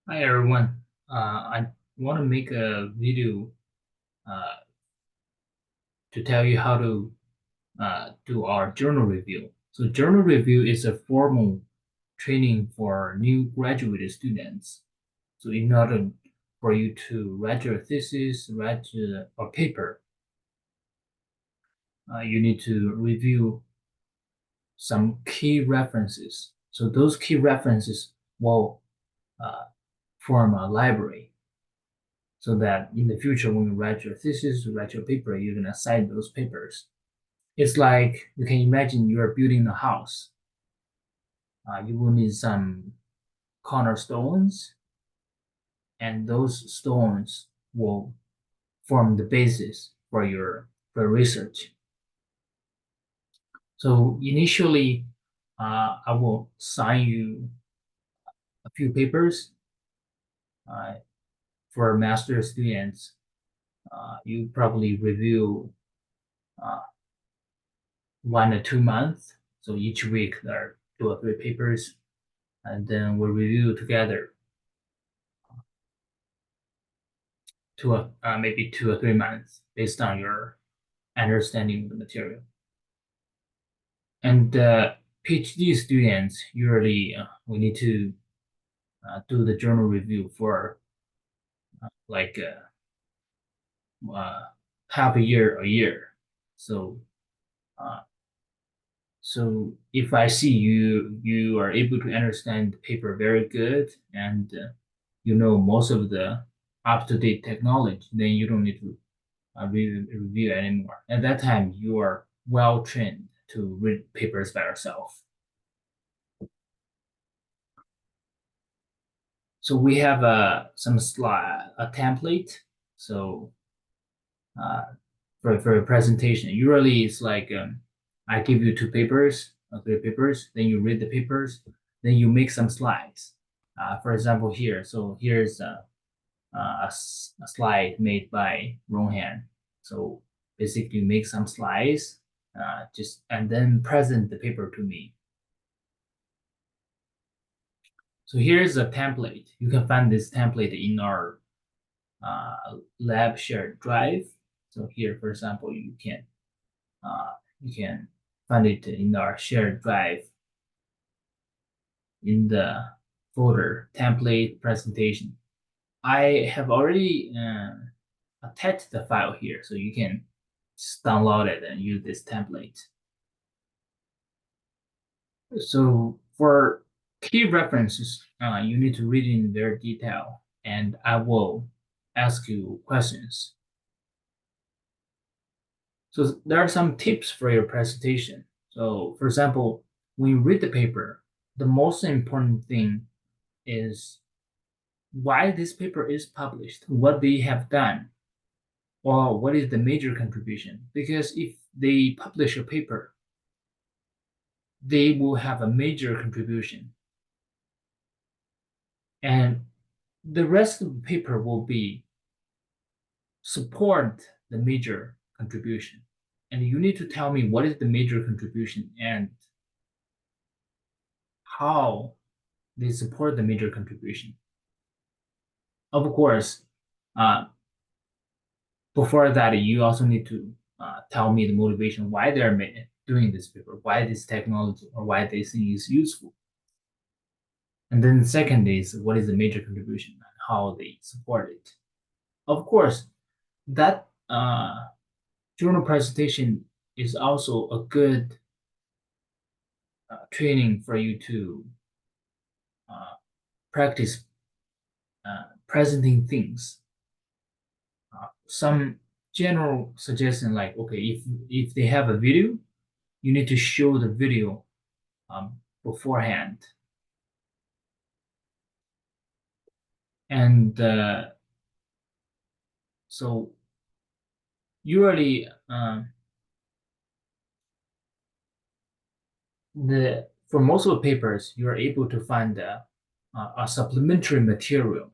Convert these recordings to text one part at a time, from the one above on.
Hi everyone. I want to make a video uh, to tell you how to do our journal review. So journal review is a formal training for new graduate students. So in order for you to write your thesis, write a paper, you need to review some key references. So those key references will uh, form a library, so that in the future when you write your thesis, you write your paper, you're gonna cite those papers. It's like you can imagine you are building a house. You will need some cornerstones, and those stones will form the basis for your research. So initially, I will assign you a few papers uh, for master students. You probably review uh, 1 or 2 months. So each week there are 2 or 3 papers, and then we'll review together maybe 2 or 3 months based on your understanding of the material. And PhD students usually we need to do the journal review for like half a year. So uh, so if I see you are able to understand the paper very good, and you know most of the up-to-date technology, then you don't need to review anymore. At that time, you are well trained to read papers by yourself. So we have some slide, a template. So uh, for a presentation, usually it's like I give you 2 papers, 3 papers, then you read the papers, then you make some slides. For example, here, so here's a slide made by Ronhan. So basically, you make some slides, just and then present the paper to me. So here's a template. You can find this template in our lab shared drive. So here, for example, you can find it in our shared drive in the folder template presentation. I have already attached the file here, so you can just download it and use this template. So for key references, you need to read in their detail, and I will ask you questions. So there are some tips for your presentation. So for example, when you read the paper, the most important thing is why this paper is published, what they have done, or what is the major contribution. Because if they publish a paper, they will have a major contribution, and the rest of the paper will be support the major contribution. And you need to tell me what is the major contribution and how they support the major contribution. Of course, uh, before that, you also need to tell me the motivation why they're doing this paper, why this technology or why this thing is useful. And then the second is what is the major contribution and how they support it. Of course, that journal presentation is also a good training for you to uh, practice presenting things. Some general suggestion like, okay, if they have a video, you need to show the video beforehand, and so usually the for most of the papers you are able to find a supplementary material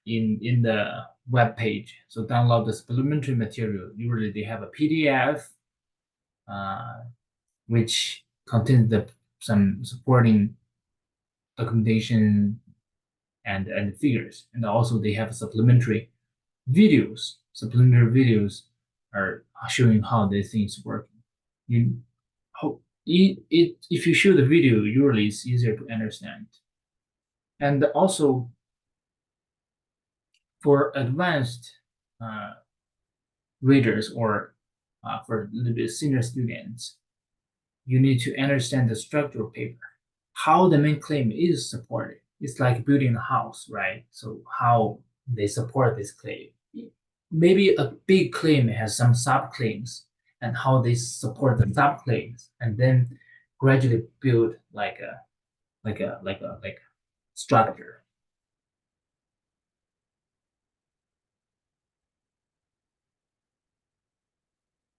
in the web page. So download the supplementary material. Usually they have a PDF uh, which contains some supporting documentation and figures, and also they have supplementary videos. Supplementary videos are showing how the things work. You if you show the video, usually it's easier to understand. And also for advanced uh, readers or for a little bit senior students, you need to understand the structure of paper, how the main claim is supported. It's like building a house, right? So how they support this claim. Maybe a big claim has some subclaims and how they support the subclaims, and then gradually build like a structure.